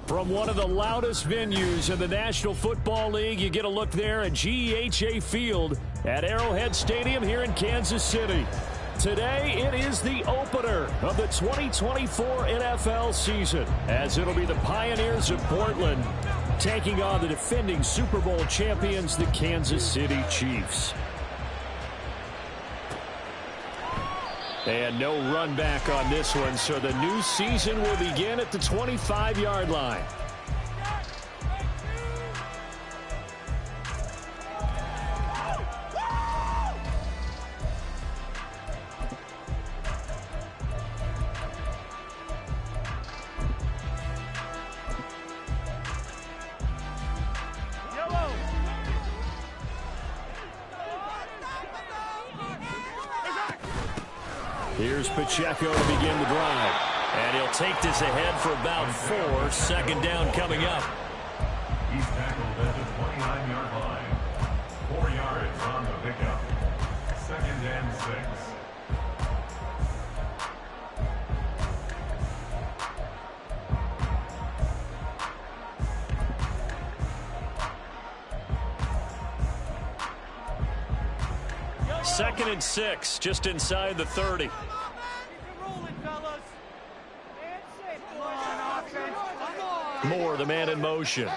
From one of the loudest venues in the National Football League, you get a look there at GEHA Field at Arrowhead Stadium here in Kansas City. Today, it is the opener of the 2024 NFL season, as it'll be the Pioneers of Portland taking on the defending Super Bowl champions, the Kansas City Chiefs. And no run back on this one, so the new season will begin at the 25-yard line. Here's Pacheco to begin the drive. And he'll take this ahead for about 4. Second down coming up. He's tackled at the 29-yard line. 4 yards on the pickup. 2nd and 6. 2nd and 6, just inside the 30. Moore, the man in motion.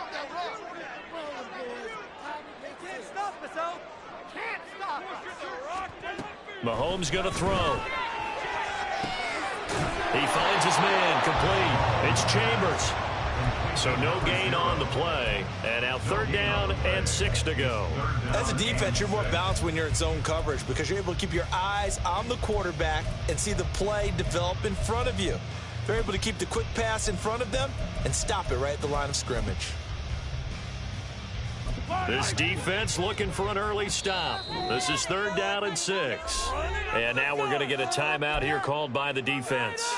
Mahomes going to throw. He finds his man, complete. It's Chambers. So no gain on the play. And now 3rd down and 6 to go. As a defense, you're more balanced when you're in zone coverage because you're able to keep your eyes on the quarterback and see the play develop in front of you. They're able to keep the quick pass in front of them and stop it right at the line of scrimmage. This defense looking for an early stop. This is 3rd down and 6. And now we're going to get a timeout here called by the defense.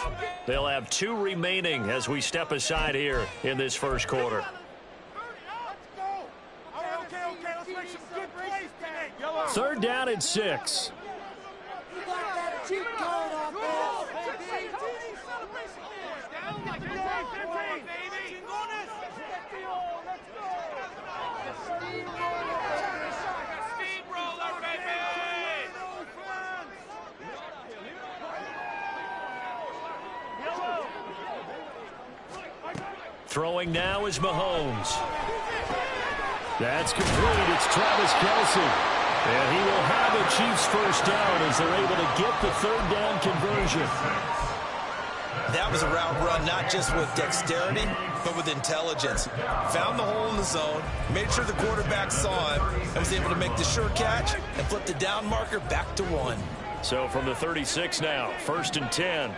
They'll have 2 remaining as we step aside here in this first quarter. 3rd down and 6. Throwing now is Mahomes. That's complete. It's Travis Kelce. And he will have the Chiefs first down as they're able to get the 3rd down conversion. That was a route run not just with dexterity, but with intelligence. Found the hole in the zone, made sure the quarterback saw him, and was able to make the sure catch and flip the down marker back to 1. So from the 36 now, 1st and 10.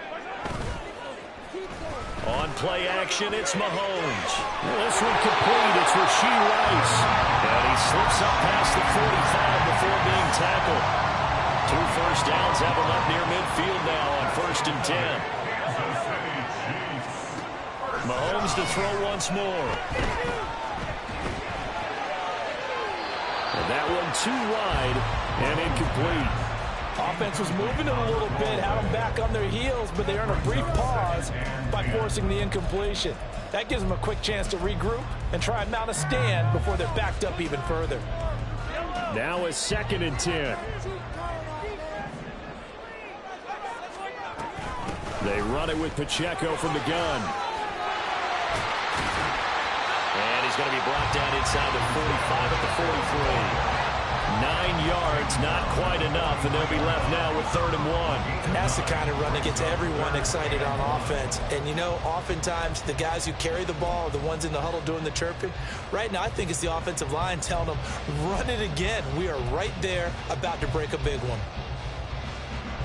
On play action, it's Mahomes. This one complete. It's Rashee Rice. And he slips up past the 45 before being tackled. 2 first downs have him up near midfield now on 1st and 10. Mahomes to throw once more. And that one too wide and incomplete. Offense was moving them a little bit, had them back on their heels, but they earned a brief pause by forcing the incompletion. That gives them a quick chance to regroup and try and mount a stand before they're backed up even further. Now is 2nd and 10. They run it with Pacheco from the gun. And he's going to be brought down inside the 45 at the 43. 9 yards, not quite enough, and they'll be left now with 3rd and 1. That's the kind of run that gets everyone excited on offense. And, you know, oftentimes the guys who carry the ball are the ones in the huddle doing the chirping. Right now, I think it's the offensive line telling them, run it again. We are right there about to break a big one.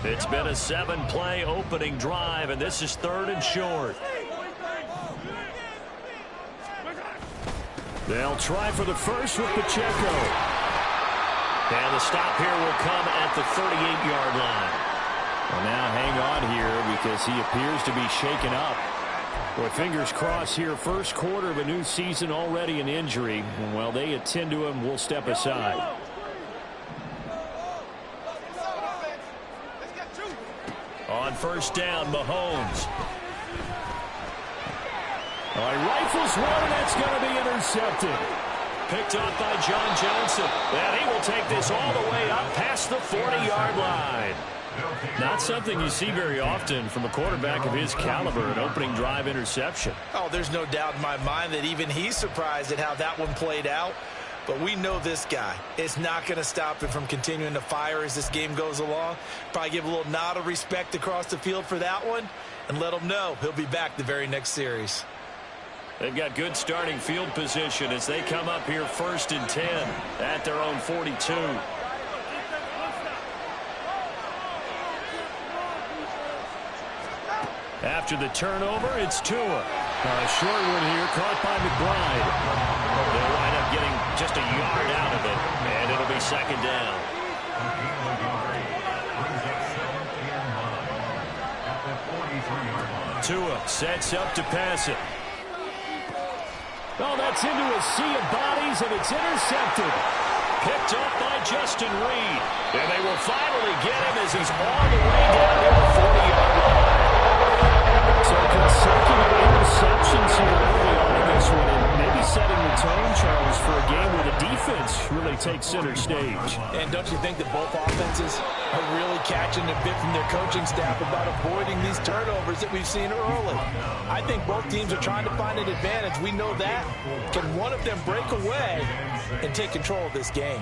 It's been a 7-play opening drive, and this is 3rd and short. They'll try for the first with Pacheco. And the stop here will come at the 38-yard line. Well, now hang on here because he appears to be shaken up. With fingers crossed here, first quarter of a new season, already an injury. And while they attend to him, we'll step aside. On 1st down, Mahomes. He rifles one, and that's going to be intercepted. Picked up by John Johnson. And he will take this all the way up past the 40-yard line. Not something you see very often from a quarterback of his caliber, an opening drive interception. Oh, there's no doubt in my mind that even he's surprised at how that one played out. But we know this guy. It's not going to stop him from continuing to fire as this game goes along. Probably give a little nod of respect across the field for that one and let him know he'll be back the very next series. They've got good starting field position as they come up here 1st and 10 at their own 42. After the turnover, it's Tua. A short one here, caught by McBride. They'll wind up getting just a yard out of it, and it'll be 2nd down. Tua sets up to pass it. Oh, that's into a sea of bodies, and it's intercepted. Picked up by Justin Reed. And they will finally get him as he's all the way down near the 40-yard line. So consecutive interceptions here early on in this one, and maybe setting the tone, Charles, for a game where the defense really takes center stage. And don't you think that both offenses are really catching a bit from their coaching staff about avoiding these turnovers that we've seen early? I think both teams are trying to find an advantage. We know that. Can one of them break away and take control of this game?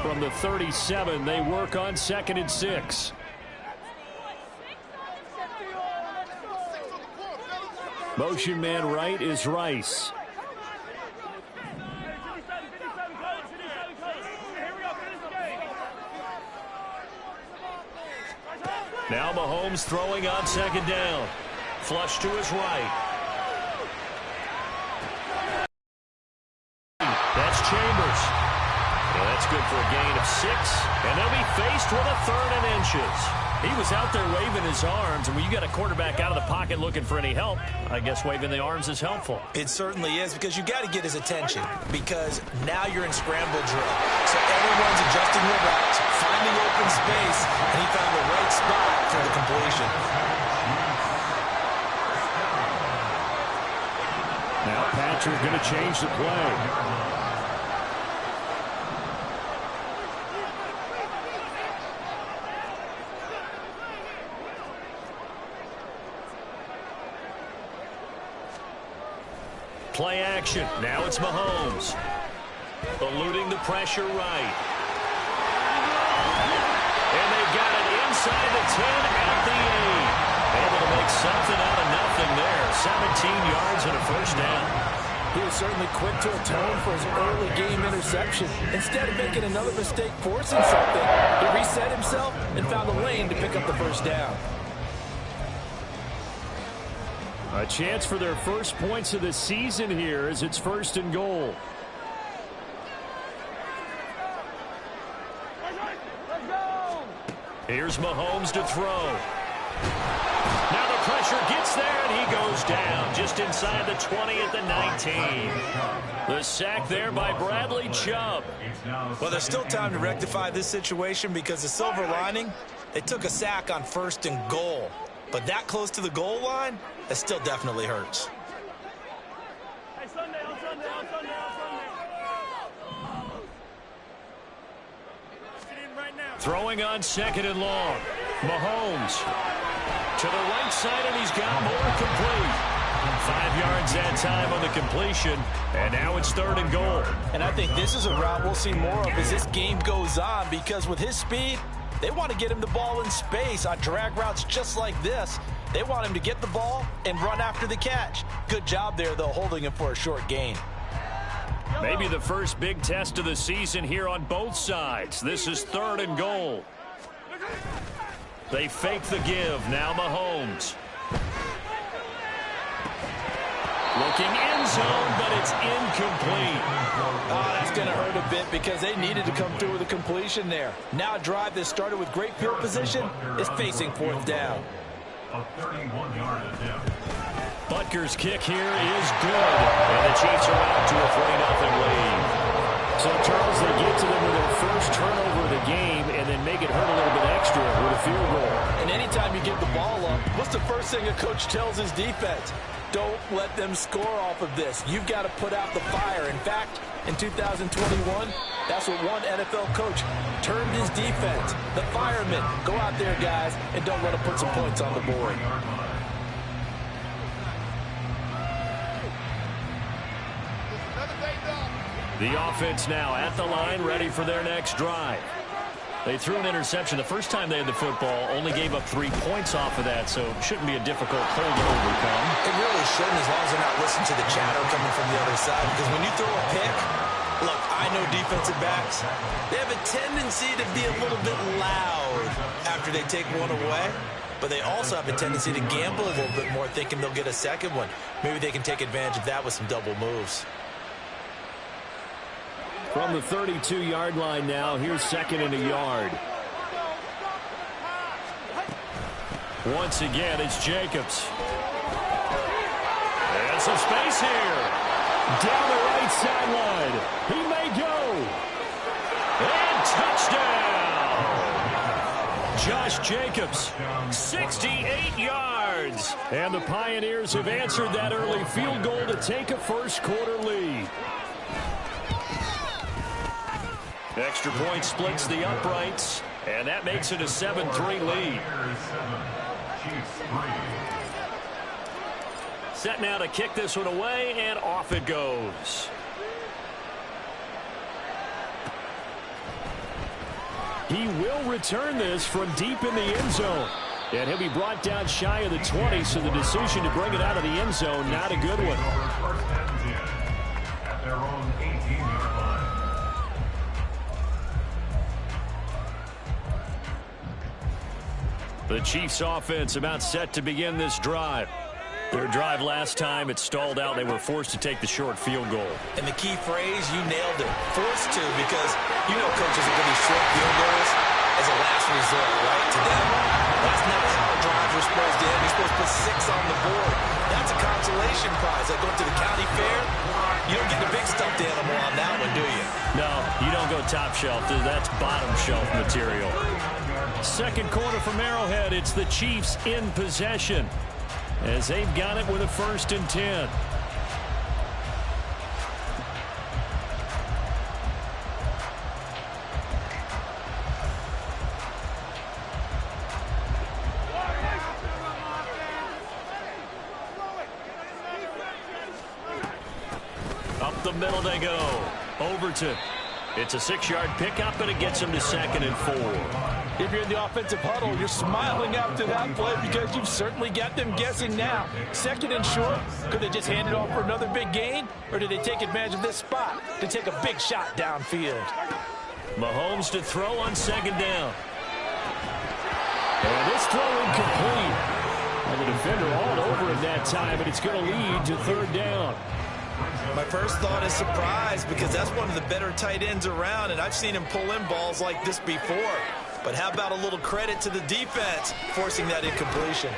From the 37, they work on 2nd and 6. Motion man right is Rice. Now Mahomes throwing on 2nd down. Flush to his right. That's Chambers. Well, that's good for a gain of 6, and they'll be faced with a 3rd and inches. He was out there waving his arms, and when you got a quarterback out of the pocket looking for any help, I guess waving the arms is helpful. It certainly is, because you got to get his attention, because now you're in scramble drill. So everyone's adjusting their routes, finding open space, and he found the right spot for the completion. Now Patrick going to change the play. Play action. Now it's Mahomes. Eluding the pressure right. And they've got it inside the 10 at the 8. Able to make something out of nothing there. 17 yards and a 1st down. He was certainly quick to atone for his early game interception. Instead of making another mistake forcing something, he reset himself and found the lane to pick up the 1st down. A chance for their first points of the season here as it's 1st and goal. Here's Mahomes to throw. Now the pressure gets there, and he goes down just inside the 20 at the 19. The sack there by Bradley Chubb. Well, there's still time to rectify this situation, because the silver lining, they took a sack on 1st and goal. But that close to the goal line, that still definitely hurts. Throwing on 2nd and long. Mahomes to the right side, and he's got more complete. 5 yards that time on the completion, and now it's 3rd and goal. And I think this is a route we'll see more of as this game goes on, because with his speed, they want to get him the ball in space on drag routes just like this. They want him to get the ball and run after the catch. Good job there, though, holding him for a short gain. Maybe the first big test of the season here on both sides. This is 3rd and goal. They fake the give. Now Mahomes. Looking end zone, but it's incomplete. Oh, that's going to hurt a bit, because they needed to come through with a completion there. Now a drive that started with great field position is facing 4th down. A 31-yard attempt. Butker's kick here is good, and the Chiefs are out to a 3-0 lead. So, Charles, they get to them with their first turnover of the game and then make it hurt a little bit extra with a field goal. And anytime you give the ball up, what's the first thing a coach tells his defense? Don't let them score off of this. You've got to put out the fire. In fact, in 2021, that's what one NFL coach termed his defense. The firemen. Go out there, guys, and don't let them put some points on the board. The offense now at the line, ready for their next drive. They threw an interception the first time they had the football, only gave up 3 points off of that, so it shouldn't be a difficult hole to overcome. It really shouldn't, as long as they're not listening to the chatter coming from the other side, because when you throw a pick, look, I know defensive backs, they have a tendency to be a little bit loud after they take one away, but they also have a tendency to gamble a little bit more, thinking they'll get a second one. Maybe they can take advantage of that with some double moves. From the 32-yard line now, here's 2nd and a yard. Once again, it's Jacobs. There's some space here. Down the right sideline. He may go. And touchdown! Josh Jacobs, 68 yards. And the Pioneers have answered that early field goal to take a first-quarter lead. Extra point splits the uprights, and that makes it a 7-3 lead. Set now to kick this one away, and off it goes. He will return this from deep in the end zone. And he'll be brought down shy of the 20, so the decision to bring it out of the end zone, not a good one. At their own 18-yard line. The Chiefs offense about set to begin this drive. Their drive last time, it stalled out. They were forced to take the short field goal. And the key phrase, you nailed it. Forced to, because you know coaches are going to be short field goals as a last resort, right? To them, that's not how drives are supposed to end. You're supposed to put 6 on the board. That's a consolation prize. Like going to the county fair, you don't get the big stuffed animal on that one, do you? No, you don't go top shelf. That's bottom shelf material. Second quarter from Arrowhead. It's the Chiefs in possession as they've got it with a 1st and 10. Up the middle they go. Overton. It's a 6-yard pickup, and it gets him to 2nd and 4. If you're in the offensive huddle, you're smiling after that play because you've certainly got them guessing now. 2nd and short, could they just hand it off for another big gain? Or did they take advantage of this spot to take a big shot downfield? Mahomes to throw on 2nd down. And this throw incomplete. And the defender all over him that time, but it's going to lead to 3rd down. My first thought is surprise, because that's one of the better tight ends around, and I've seen him pull in balls like this before. But how about a little credit to the defense forcing that incompletion?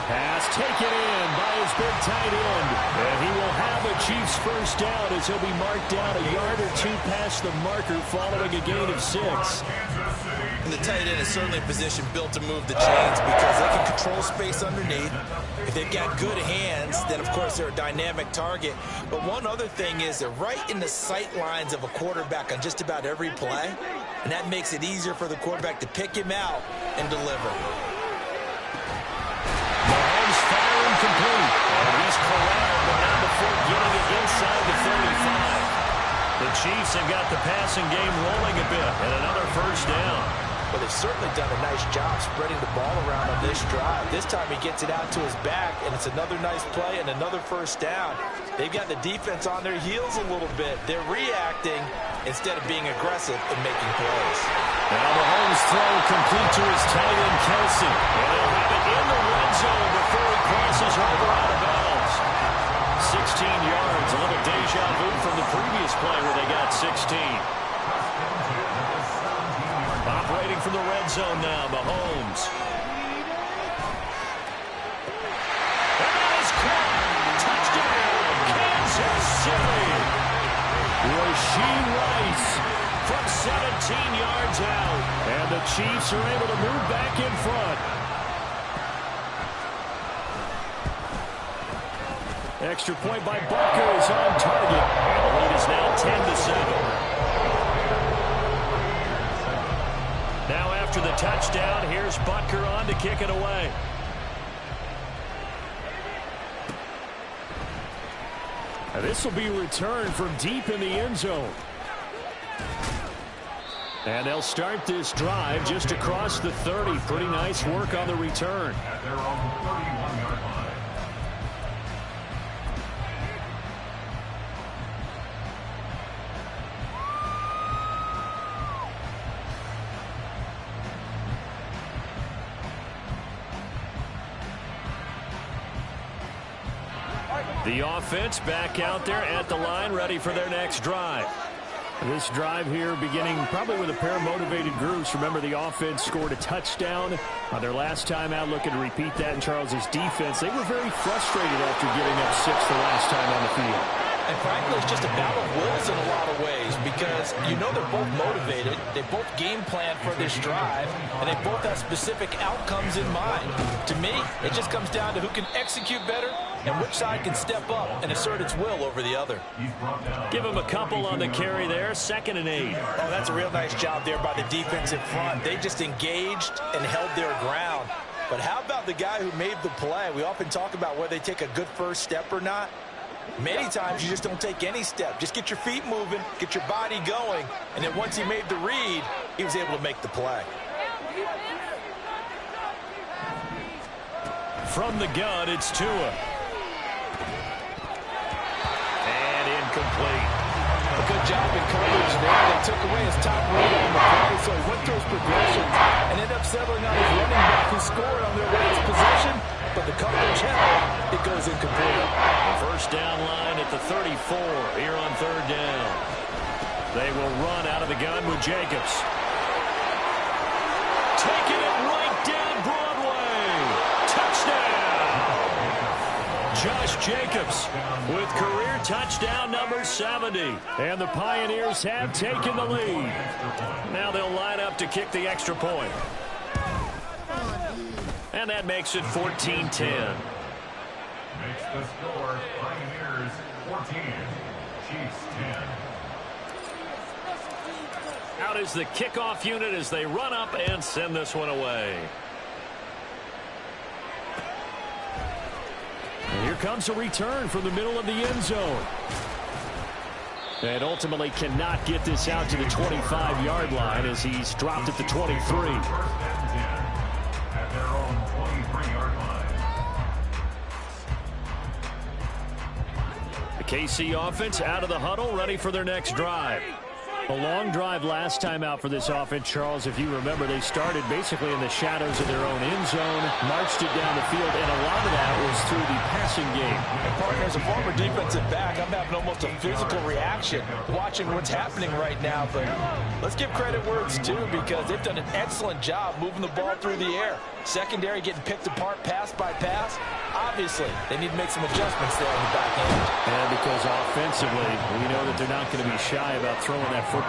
Pass taken in by his big tight end. And he will have a Chiefs first down as he'll be marked down a yard or 2 past the marker following a gain of 6. And the tight end is certainly a position built to move the chains because they can control space underneath. If they've got good hands, then, of course, they're a dynamic target. But one other thing is they're right in the sight lines of a quarterback on just about every play, and that makes it easier for the quarterback to pick him out and deliver. Mahomes firing complete. And he's corralled, but not before getting it inside the 35. The Chiefs have got the passing game rolling a bit, and another first down. Well, they've certainly done a nice job spreading the ball around on this drive. This time he gets it out to his back, and it's another nice play and another first down. They've got the defense on their heels a little bit. They're reacting instead of being aggressive and making plays. Now Mahomes throw complete to his tight end, Kelsey. And he'll have it in the red zone before he crosses over out of bounds. 16 yards, a little deja vu from the previous play where they got 16. Operating from the red zone now, Mahomes. And that is caught. Touchdown, Kansas City. Rasheed Rice from 17 yards out. And the Chiefs are able to move back in front. Extra point by Butker is on target. And the lead is now 10-7. Now after the touchdown, here's Butker on to kick it away. Now this will be returned from deep in the end zone. And they'll start this drive just across the 30. Pretty nice work on the return. At their own 31-yard line. The offense back out there at the line, ready for their next drive. This drive here beginning probably with a pair of motivated groups. Remember, the offense scored a touchdown on their last time out. Looking to repeat that in Charles's defense. They were very frustrated after giving up 6 the last time on the field. And frankly, it's just a battle of wills in a lot of ways because you know they're both motivated. They both game plan for this drive, and they both have specific outcomes in mind. To me, it just comes down to who can execute better and which side can step up and assert its will over the other. Give him a couple on the carry there, 2nd and 8. Oh, that's a real nice job there by the defense in front. They just engaged and held their ground. But how about the guy who made the play? We often talk about whether they take a good first step or not. Many times you just don't take any step. Just get your feet moving, get your body going, and then once he made the read, he was able to make the play. From the gun, it's Tua. And incomplete. A good job in coverage there. They took away his top read on the play, so he went through his progressions and ended up settling on his running back who scored on their last possession, but the coverage held. It goes incomplete. The first down line at the 34 here on 3rd down. They will run out of the gun with Jacobs. Taking it right down Broadway. Touchdown. Josh Jacobs with career touchdown number 70. And the Pioneers have taken the lead. Now they'll line up to kick the extra point. And that makes it 14-10. Makes the score Pioneers 14, Chiefs 10. Out is the kickoff unit as they run up and send this one away. And here comes a return from the middle of the end zone. And ultimately cannot get this out to the 25-yard line as he's dropped at the 23. First and 10 at their own 23-yard line. The KC offense out of the huddle, ready for their next drive. A long drive last time out for this offense, Charles. If you remember, they started basically in the shadows of their own end zone, marched it down the field, and a lot of that was through the passing game. And partner, as a former defensive back, I'm having almost a physical reaction watching what's happening right now. But let's give credit where it's due because they've done an excellent job moving the ball through the air. Secondary getting picked apart pass by pass. Obviously, they need to make some adjustments there on the back end. And because offensively, we know that they're not going to be shy about throwing that football.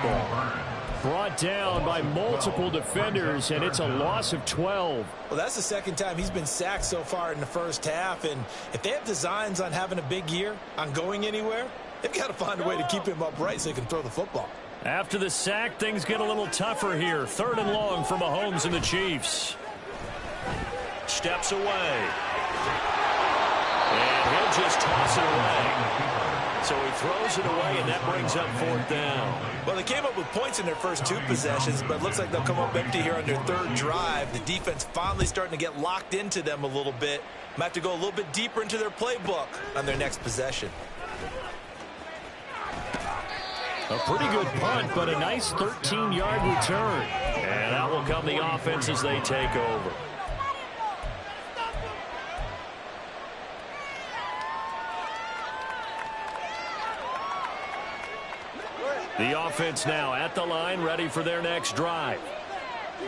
Brought down by multiple defenders, and it's a loss of 12. Well, that's the second time he's been sacked so far in the first half, and if they have designs on having a big year, on going anywhere, they've got to find a way to keep him upright so he can throw the football. After the sack, things get a little tougher here. 3rd and long for Mahomes and the Chiefs. Steps away. And he'll just toss it away. So he throws it away, and that brings up 4th down. Well, they came up with points in their first 2 possessions, but it looks like they'll come up empty here on their 3rd drive. The defense finally starting to get locked into them a little bit. Might have to go a little bit deeper into their playbook on their next possession. A pretty good punt, but a nice 13-yard return. And out will come the offense as they take over. The offense now at the line, ready for their next drive.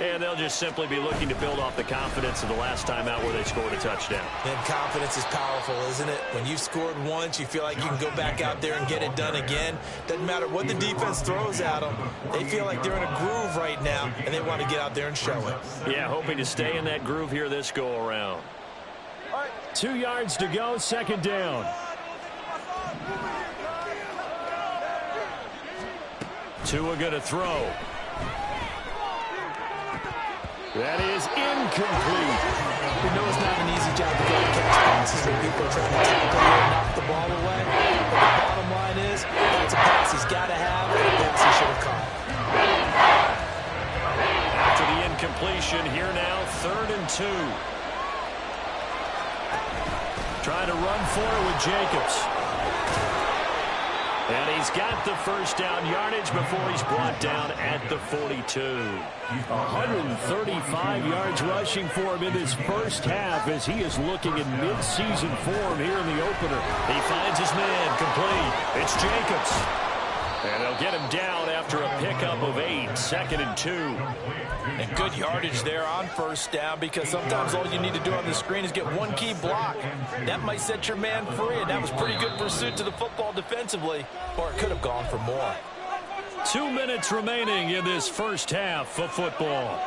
And they'll just simply be looking to build off the confidence of the last time out where they scored a touchdown. And confidence is powerful, isn't it? When you've scored once, you feel like you can go back out there and get it done again. Doesn't matter what the defense throws at them. They feel like they're in a groove right now, and they want to get out there and show it. Yeah, hoping to stay in that groove here this go-around. 2 yards to go, second down. Tua going to throw. That is incomplete. We know it's not an easy job to go and catch passes when people are trying to tackle you and knock the ball away. But the bottom line is, that's a pass he's got to have, and a pass he should have caught. After the incompletion, here now, 3rd and 2. Trying to run for it with Jacobs. And he's got the first down yardage before he's brought down at the 42. 135 yards rushing for him in this first half as he is looking in mid-season form here in the opener. He finds his man complete. It's Jacobs. And they'll get him down after a pickup of 8, 2nd and 2. And good yardage there on first down because sometimes all you need to do on the screen is get one key block. That might set your man free, and that was pretty good pursuit to the football defensively, or it could have gone for more. 2 minutes remaining in this first half of football.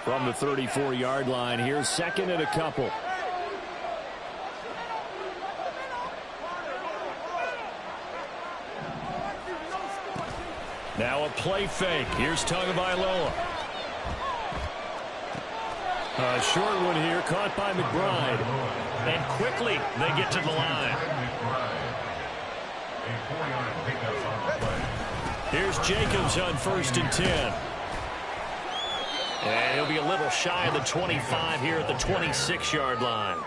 From the 34-yard line, here's 2nd and a couple. Now a play fake. Here's Tagovailoa. A short one here, caught by McBride. And quickly, they get to the line. Here's Jacobs on 1st and 10. And he'll be a little shy of the 25 here at the 26-yard line.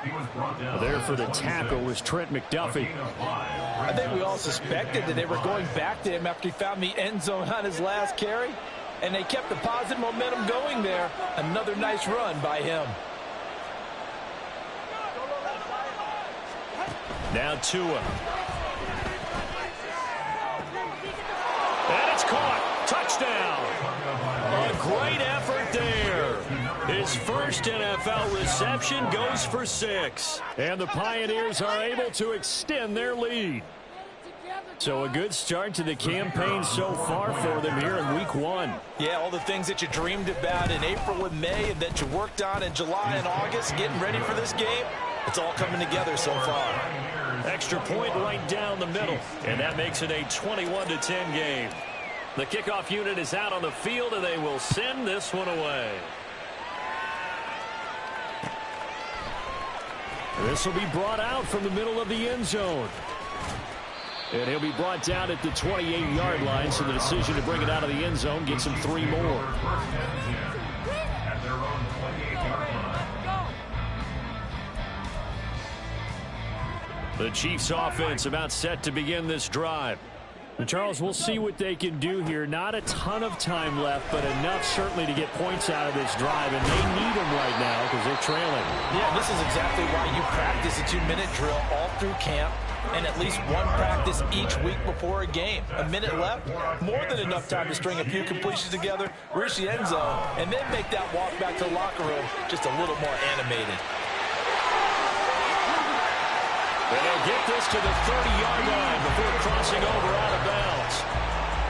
There for the tackle was Trent McDuffie. I think we all suspected that they were going back to him after he found the end zone on his last carry. And they kept the positive momentum going there. Another nice run by him. Now Tua. And it's caught. Touchdown. A great effort there. His first NFL reception goes for 6. And the Pioneers are able to extend their lead. So a good start to the campaign so far for them here in week 1. Yeah, all the things that you dreamed about in April and May and that you worked on in July and August, getting ready for this game, it's all coming together so far. Extra point right down the middle, and that makes it a 21-10 game. The kickoff unit is out on the field, and they will send this one away. This will be brought out from the middle of the end zone. And he'll be brought down at the 28-yard line, so the decision to bring it out of the end zone gets him 3 more. The Chiefs offense about set to begin this drive. And Charles, we'll see what they can do here. Not a ton of time left, but enough certainly to get points out of this drive, and they need them right now because they're trailing. Yeah, this is exactly why you practice a 2-minute drill all through camp and at least one practice each week before a game. A minute left, more than enough time to string a few completions together, reach the end zone, and then make that walk back to the locker room just a little more animated. And they'll get this to the 30-yard line before crossing over out of bounds.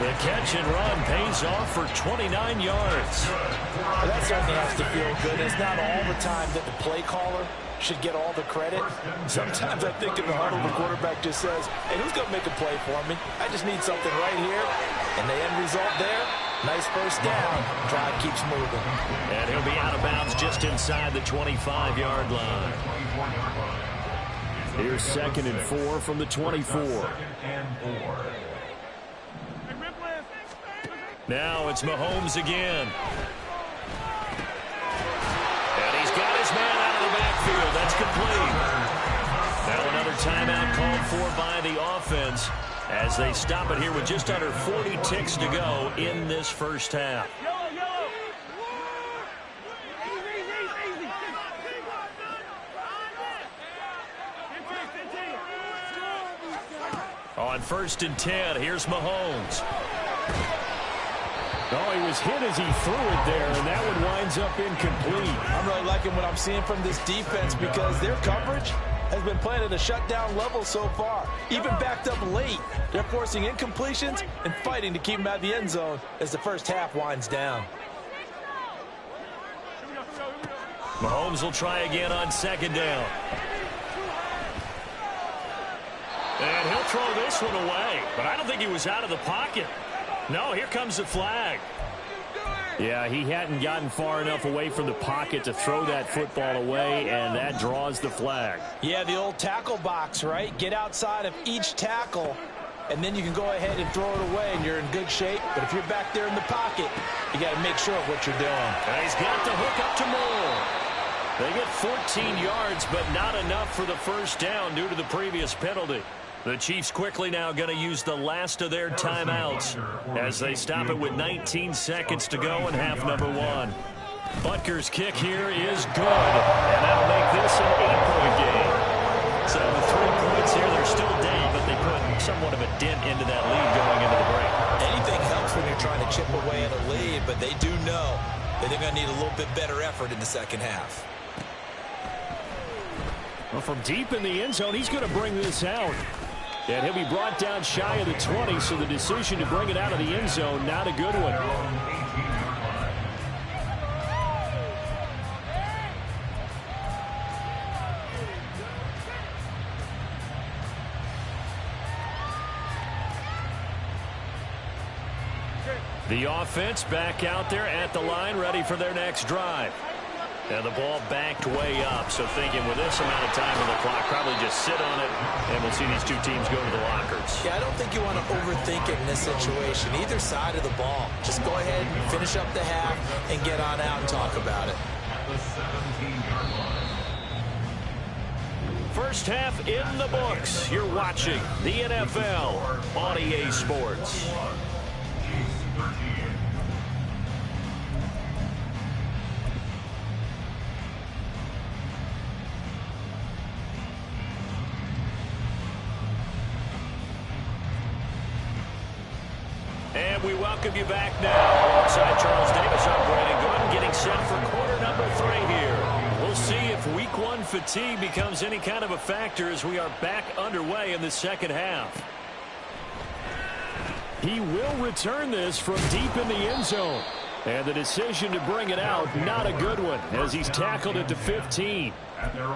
The catch and run pays off for 29 yards. Well, that certainly has to feel good. It's not all the time that the play caller should get all the credit. Sometimes I think in the huddle, the quarterback just says, hey, who's going to make a play for me? I just need something right here. And the end result there, nice first down. Drive keeps moving. And he'll be out of bounds just inside the 25-yard line. Here's 2nd and 4 from the 24. Now it's Mahomes again. And he's got his man out of the backfield. That's complete. Now another timeout called for by the offense as they stop it here with just under 40 ticks to go in this first half. On 1st and 10, here's Mahomes. Oh, he was hit as he threw it there, and that one winds up incomplete. I'm really liking what I'm seeing from this defense because their coverage has been playing at a shutdown level so far. Even backed up late, they're forcing incompletions and fighting to keep them out of the end zone as the first half winds down. Mahomes will try again on second down. And he'll throw this one away, but I don't think he was out of the pocket. No, here comes the flag. Yeah, he hadn't gotten far enough away from the pocket to throw that football away, and that draws the flag. Yeah, the old tackle box, right? Get outside of each tackle, and then you can go ahead and throw it away, and you're in good shape. But if you're back there in the pocket, you got to make sure of what you're doing. And he's got the hook up to Moore. They get 14 yards, but not enough for the first down due to the previous penalty. The Chiefs quickly now going to use the last of their timeouts as they stop it with 19 seconds to go in half number one. Butker's kick here is good, and that'll make this an 8-point game. So the 3 points here, they're still down, but they put somewhat of a dent into that lead going into the break. Anything helps when you're trying to chip away at a lead, but they do know that they're going to need a little bit better effort in the second half. Well, from deep in the end zone, he's going to bring this out. And he'll be brought down shy of the 20, so the decision to bring it out of the end zone, not a good one. The offense back out there at the line, ready for their next drive. And the ball backed way up, so thinking with this amount of time on the clock, probably just sit on it, and we'll see these two teams go to the lockers. Yeah, I don't think you want to overthink it in this situation. Either side of the ball. Just go ahead and finish up the half and get on out and talk about it. First half in the books. You're watching the NFL on EA Sports. And we welcome you back now. Alongside Charles Davis, I'm Brandon Gooden, getting set for quarter number 3 here. We'll see if week 1 fatigue becomes any kind of a factor as we are back underway in the second half. He will return this from deep in the end zone. And the decision to bring it out, not a good one, as he's tackled at the 15.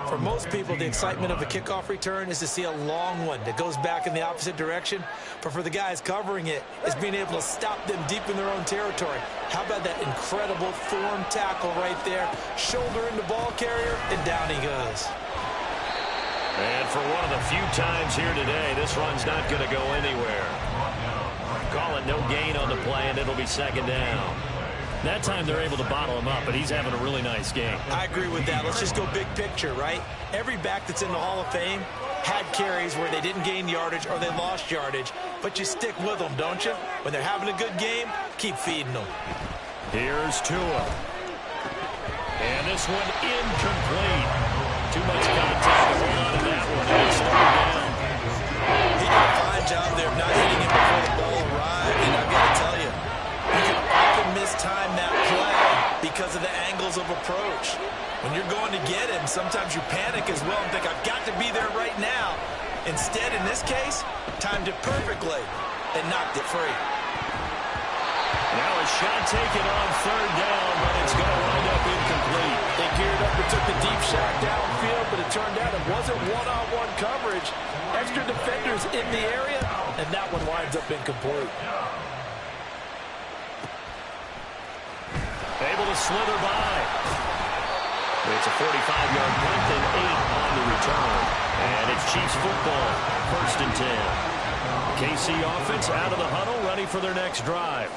For most people, the excitement of a kickoff return is to see a long one that goes back in the opposite direction. But for the guys covering it, it's being able to stop them deep in their own territory. How about that incredible form tackle right there? Shoulder in the ball carrier, and down he goes. And for one of the few times here today, this run's not going to go anywhere. Call it no gain on the play, and it'll be second down. That time they're able to bottle him up, but he's having a really nice game. I agree with that. Let's just go big picture, right? Every back that's in the Hall of Fame had carries where they didn't gain yardage or they lost yardage, but you stick with them, don't you? When they're having a good game, keep feeding them. Here's Tua. And this one incomplete. Too much contact to hold on to that one. It's third down. He did a fine job there of not hitting him before the ball arrived, and I've got to tell you, you can often mistime that play because of the angles of approach. When you're going to get him, sometimes you panic as well and think, I've got to be there right now. Instead, in this case, timed it perfectly and knocked it free. Now a shot taken on third down, but it's going to wind up incomplete. They geared up and took the deep shot downfield, but it turned out it wasn't one-on-one coverage. Extra defenders in the area, and that one winds up incomplete. Able to slither by. It's a 45-yard punt and 8 on the return. And it's Chiefs football, 1st and 10. KC offense out of the huddle, ready for their next drive.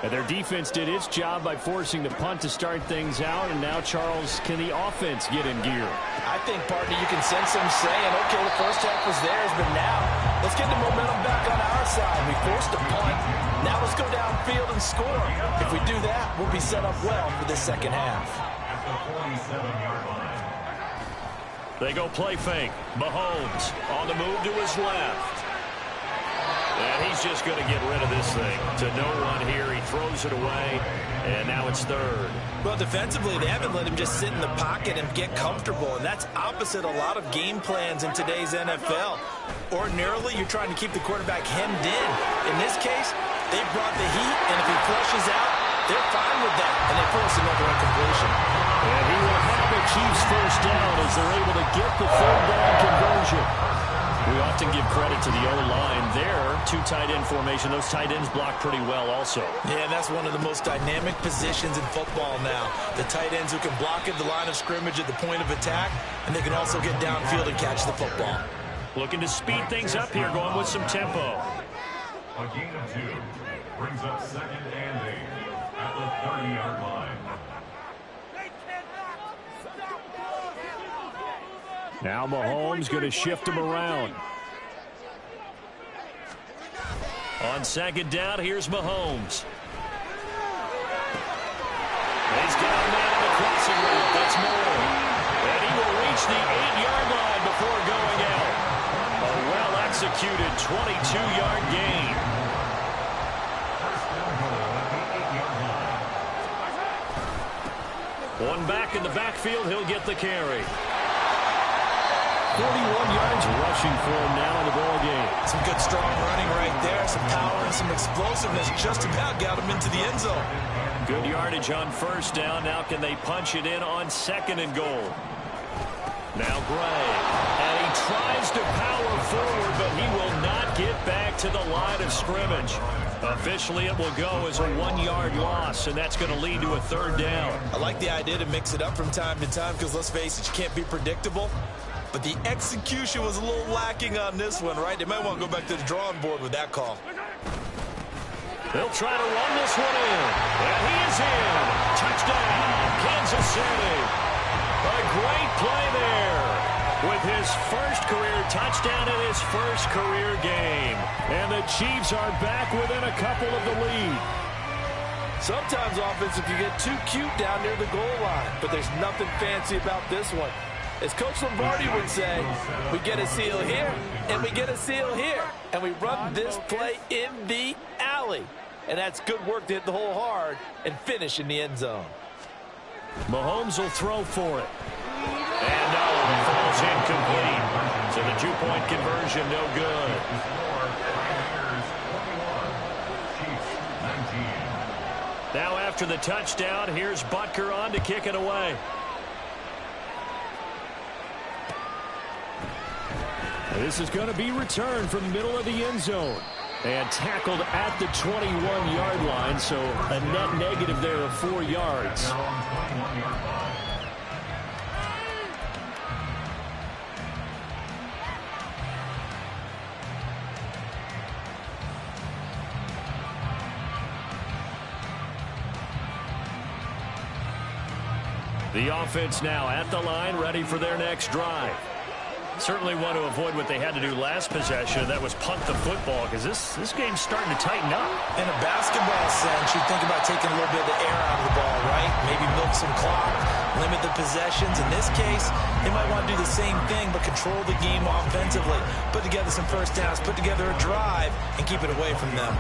And their defense did its job by forcing the punt to start things out. And now, Charles, can the offense get in gear? I think, partner, you can sense them saying, okay, the first half was theirs, but now let's get the momentum back on our side. We forced a punt. Now let's go downfield and score. If we do that, we'll be set up well for this second half. They go play fake. Mahomes on the move to his left. And he's just going to get rid of this thing. To no one here. He throws it away, and now it's third. Well, defensively, they haven't let him just sit in the pocket and get comfortable, and that's opposite a lot of game plans in today's NFL. Ordinarily, you're trying to keep the quarterback hemmed in. In this case, they brought the heat, and if he flushes out, they're fine with that, and they force another incompletion. And he will have the Chiefs first down as they're able to get the third down conversion. We often give credit to the O-line there. Two tight end formation. Those tight ends block pretty well also. Yeah, and that's one of the most dynamic positions in football now. The tight ends who can block at the line of scrimmage at the point of attack, and they can also get downfield and catch the football. Looking to speed things up here, going with some tempo. A gain of 2 brings up 2nd and 8 at the 30-yard line. Now Mahomes going to shift him around. On 2nd down, here's Mahomes. He's got a man on the crossing route. That's more. And he will reach the 8-yard line before going out. A well-executed 22-yard gain. One back in the backfield, he'll get the carry. 41 yards rushing for him now in the ball game. Some good strong running right there. Some power and some explosiveness. Just about got him into the end zone. Good yardage on first down. Now can they punch it in on 2nd and goal? Now Gray. And he tries to power forward, but he will not get back to the line of scrimmage. Officially, it will go as a 1-yard loss, and that's going to lead to a third down. I like the idea to mix it up from time to time because, let's face it, you can't be predictable. But the execution was a little lacking on this one, right? They might want to go back to the drawing board with that call. They'll try to run this one in. And he is in. Touchdown, Kansas City. A great play there with his first career touchdown in his first career game. And the Chiefs are back within a couple of the lead. Sometimes offenses can get too cute down near the goal line, but there's nothing fancy about this one. As Coach Lombardi would say, we get a seal here, and we get a seal here. And we run this play in the alley. And that's good work to hit the hole hard and finish in the end zone. Mahomes will throw for it. And no, it falls incomplete. So the 2-point conversion, no good. Now after the touchdown, here's Butker on to kick it away. This is going to be returned from the middle of the end zone. And tackled at the 21-yard line, so a net negative there of 4 yards. The offense now at the line, ready for their next drive. Certainly want to avoid what they had to do last possession. That was punt the football, because this game's starting to tighten up. In a basketball sense, you think about taking a little bit of the air out of the ball, right? Maybe milk some clock, limit the possessions. In this case, they might want to do the same thing, but control the game offensively. Put together some first downs, put together a drive, and keep it away from them.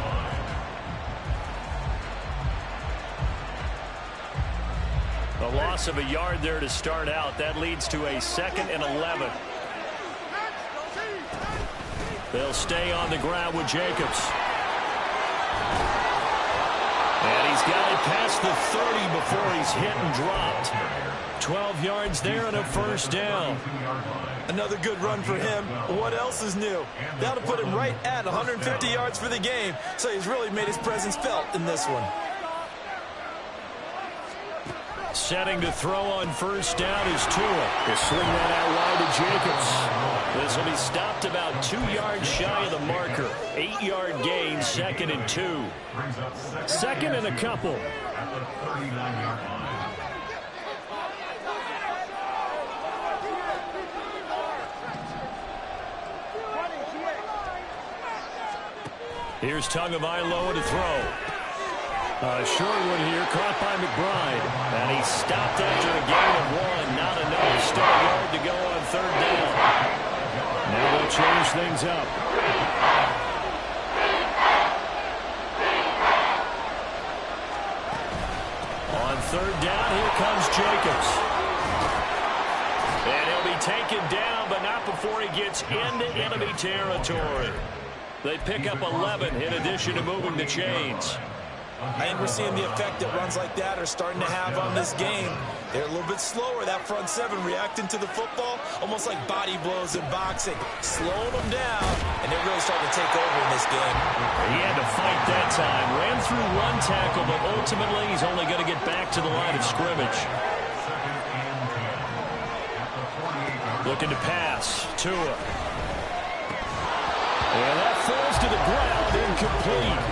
A loss of a yard there to start out. That leads to a 2nd and 11. They'll stay on the ground with Jacobs. And he's got it past the 30 before he's hit and dropped. 12 yards there and a first down. Another good run for him. What else is new? That'll put him right at 150 yards for the game. So he's really made his presence felt in this one. Setting to throw on first down is Tua. He'll swing that out wide to Jacobs. This will be stopped about 2 yards shy of the marker. 8-yard gain, 2nd and 2. 2nd and a couple. Here's Tagovailoa to throw. A short one here, caught by McBride. And he stopped after a gain of 1. Not enough. Still a yard to go on third down. Now they'll change things up. third down. Here comes Jacobs. And he'll be taken down, but not before he gets into enemy territory. They pick up 11 in addition to moving the chains. I think we're seeing the effect that runs like that are starting to have on this game. They're a little bit slower, that front seven, reacting to the football, almost like body blows in boxing, slowing them down, and they're really starting to take over in this game. He had to fight that time. Ran through one tackle, but ultimately he's only going to get back to the line of scrimmage. Looking to pass. Tua. And that falls to the ground, incomplete.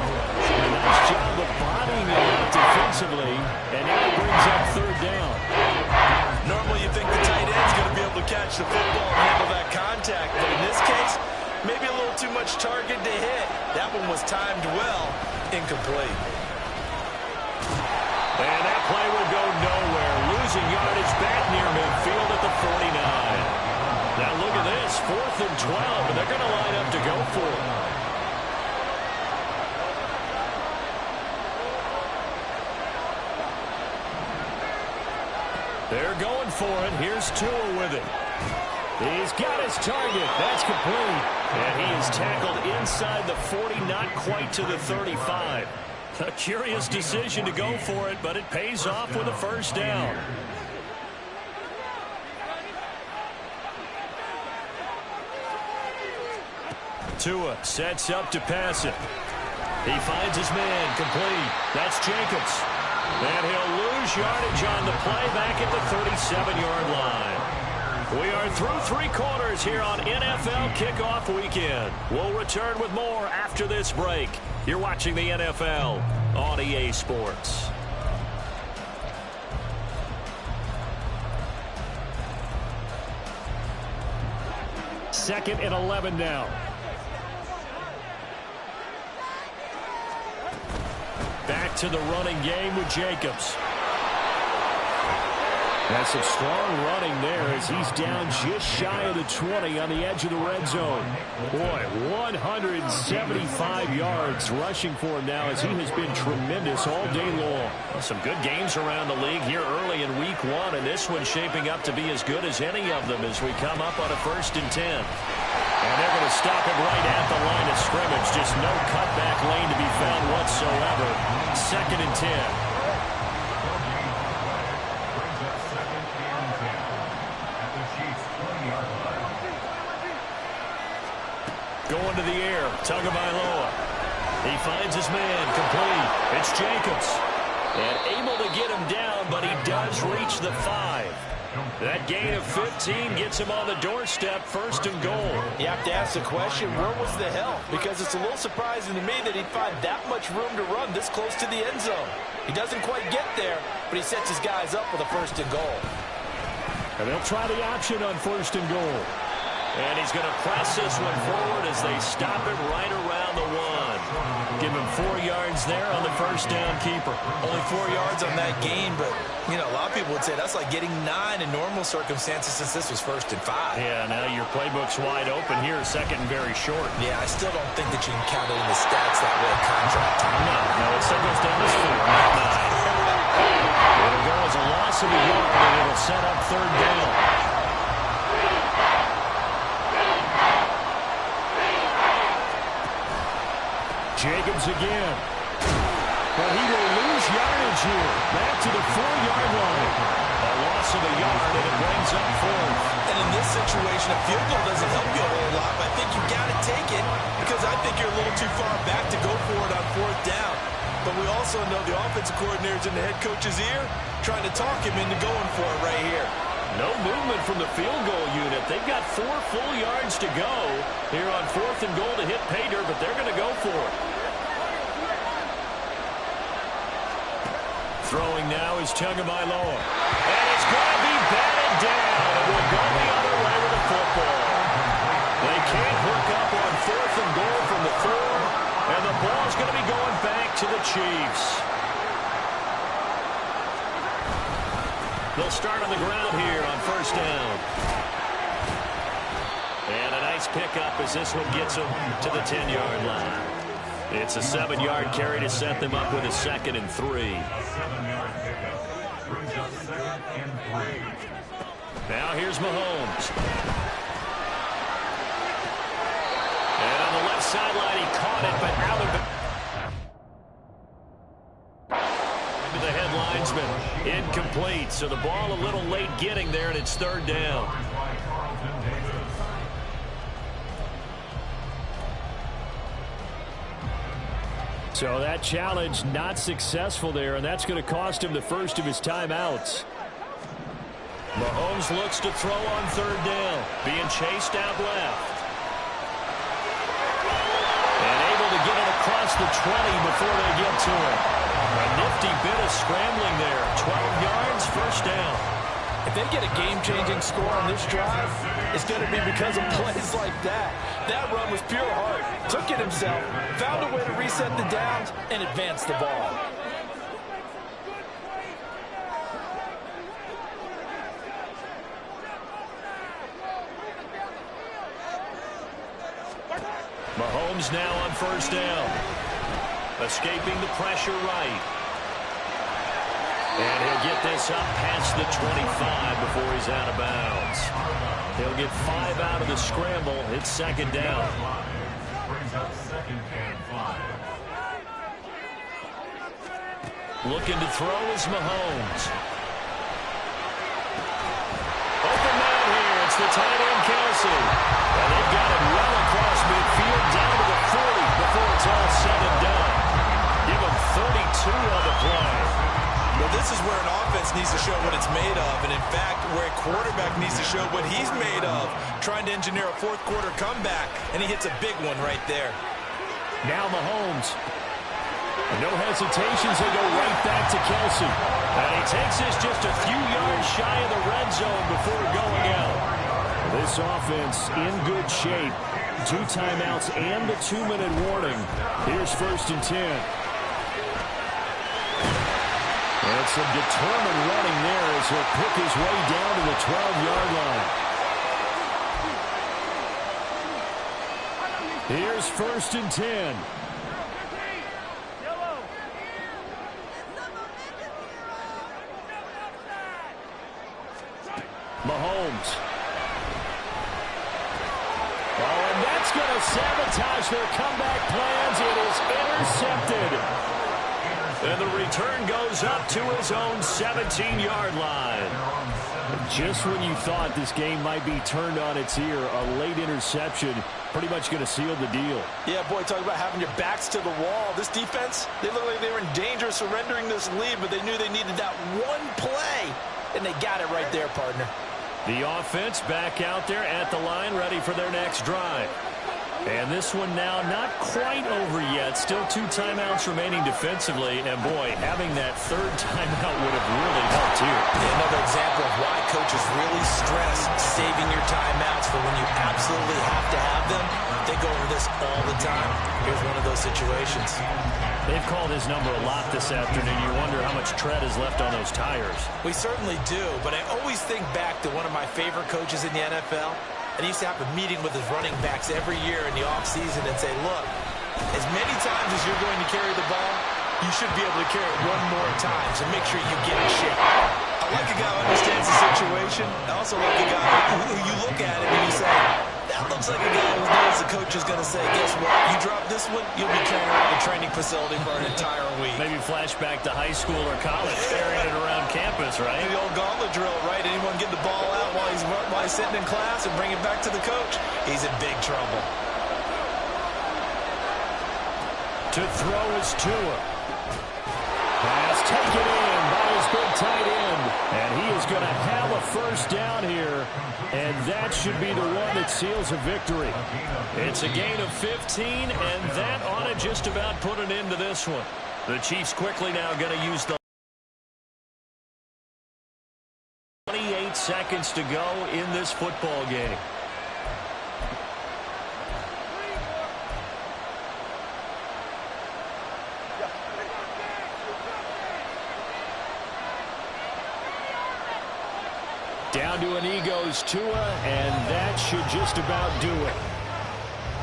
A nice job of bodying it out defensively, and now it brings up third down. Normally you think the tight end's going to be able to catch the football and handle that contact, but in this case, maybe a little too much target to hit. That one was timed well, incomplete. And that play will go nowhere, losing yardage back near midfield at the 49. Now look at this, 4th and 12, and they're going to line up to go for it. They're going for it. Here's Tua with it. He's got his target. That's complete. And he is tackled inside the 40, not quite to the 35. A curious decision to go for it, but it pays off with a first down. Tua sets up to pass it. He finds his man, complete. That's Jacobs. And he'll lose yardage on the play back at the 37-yard line. We are through 3 quarters here on NFL Kickoff Weekend. We'll return with more after this break. You're watching the NFL on EA Sports. Second and 11 now. Back to the running game with Jacobs. That's some strong running there as he's down just shy of the 20 on the edge of the red zone. Boy, 175 yards rushing for him now as he has been tremendous all day long. Well, some good games around the league here early in week 1, and this one's shaping up to be as good as any of them as we come up on a 1st and 10. And they're going to stop it right at the line of scrimmage. Just no cutback lane to be found whatsoever. 2nd and 10. Going to the air, Tagovailoa. He finds his man, complete. It's Jacobs. And able to get him down, but he does reach the 5. That gain of 15 gets him on the doorstep, 1st and goal. You have to ask the question, where was the help? Because it's a little surprising to me that he'd find that much room to run this close to the end zone. He doesn't quite get there, but he sets his guys up with a 1st and goal. And they'll try the option on 1st and goal. And he's going to press this one forward as they stop it right around the 1. Give him 4 yards there on the first down keeper. Only 4 yards on that gain, but, you know, a lot of people would say that's like getting 9 in normal circumstances since this was 1st and 5. Yeah, now your playbook's wide open here, 2nd and very short. Yeah, I still don't think that you can count it in the stats that way contract time. No, it still goes down as 4, not 9. It'll go as a loss of a yard, and it'll set up 3rd down. Jacobs again. But he will lose yardage here. Back to the 4-yard line. A loss of a yard, and it brings up 4th. And in this situation, a field goal doesn't help you a whole lot, but I think you've got to take it because I think you're a little too far back to go for it on 4th down. But we also know the offensive coordinator's in the head coach's ear trying to talk him into going for it right here. No movement from the field goal unit. They've got 4 full yards to go here on 4th and goal to hit pay dirt, but they're going to go for it. Throwing now is Tagovailoa. And it's going to be batted down. It will go the other way with the football. They can't hook up on 4th and goal from the 4, and the ball's going to be going back to the Chiefs. They'll start on the ground here on 1st down. And a nice pickup as this one gets them to the 10-yard line. It's a 7-yard carry to set them up with a 2nd and 3. Now here's Mahomes. And on the left sideline, he caught it, but out of it. Into the head linesman. Incomplete. So the ball a little late getting there, and it's third down. So that challenge not successful there, and that's going to cost him the first of his timeouts. Mahomes looks to throw on third down. Being chased out left. And able to get it across the 20 before they get to it. A nifty bit of scrambling there. 12 yards, first down. If they get a game-changing score on this drive, it's going to be because of plays like that. That run was pure heart. Took it himself, found a way to reset the downs, and advance the ball. Mahomes now on first down. Escaping the pressure right. And he'll get this up past the 25 before he's out of bounds. He'll get 5 out of the scramble. It's second down. Brings up second and 5. Looking to throw is Mahomes. Open man here. It's the tight end, Kelsey. And they've got it well across midfield down to the 40 before it's all said and done. Give him 32 on the play. Well, this is where an offense needs to show what it's made of. And, in fact, where a quarterback needs to show what he's made of, trying to engineer a fourth-quarter comeback, and he hits a big one right there. Now Mahomes. No hesitations. They go right back to Kelsey. And he takes this just a few yards shy of the red zone before going out. This offense in good shape. 2 timeouts and the 2-minute warning. Here's first and 10. And some determined running there as he'll pick his way down to the 12-yard line. Here's first and 10. Mahomes. Oh, and that's going to sabotage their comeback plans. It is intercepted. And the return goes up to his own 17-yard line. Just when you thought this game might be turned on its ear, a late interception pretty much going to seal the deal. Yeah, boy, talk about having your backs to the wall. This defense, they look like they were in danger of surrendering this lead, but they knew they needed that one play, and they got it right there, partner. The offense back out there at the line, ready for their next drive. And this one now not quite over yet. Still 2 timeouts remaining defensively. And, boy, having that third timeout would have really helped here. Another example of why coaches really stress saving your timeouts for when you absolutely have to have them. They go over this all the time. Here's one of those situations. They've called his number a lot this afternoon. You wonder how much tread is left on those tires. We certainly do, but I always think back to one of my favorite coaches in the NFL. And he used to have a meeting with his running backs every year in the offseason and say, look, as many times as you're going to carry the ball, you should be able to carry it one more time, so make sure you get in shape. I like a guy who understands the situation. I also like a guy who you look at it and you say, that looks like a guy who knows the coach is going to say, guess what, you drop this one, you'll be carrying around the training facility for an entire week. Maybe flashback to high school or college, carrying it around campus, right? The old gauntlet drill, right? Anyone get the ball out while he's sitting in class and bring it back to the coach? He's in big trouble. To throw is Tua. Pass taken in by his big tight end. And he is going to have a first down here. And that should be the one that seals a victory. It's a gain of 15, and that ought to just about put an end to this one. The Chiefs quickly now going to use the 28 seconds to go in this football game. Down to an Eagles Tua, and that should just about do it.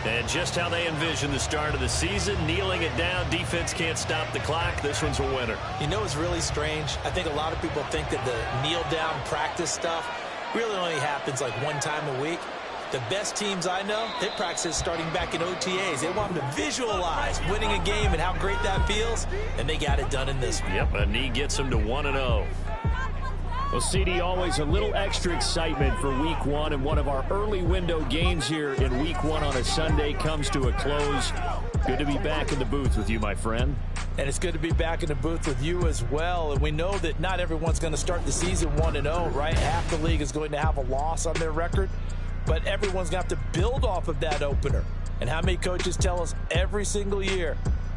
And just how they envision the start of the season, kneeling it down, defense can't stop the clock. This one's a winner. You know what's really strange? I think a lot of people think that the kneel-down practice stuff really only happens like one time a week. The best teams I know, they practice starting back in OTAs. They want them to visualize winning a game and how great that feels, and they got it done in this one. Yep, a knee gets them to 1-0. Well, CD, always a little extra excitement for Week 1, and one of our early window games here in Week 1 on a Sunday comes to a close. Good to be back in the booth with you, my friend. And it's good to be back in the booth with you as well. And we know that not everyone's going to start the season 1-0, right? Half the league is going to have a loss on their record. But everyone's going to have to build off of that opener. And how many coaches tell us every single year,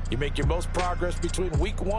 you make your most progress between Week 1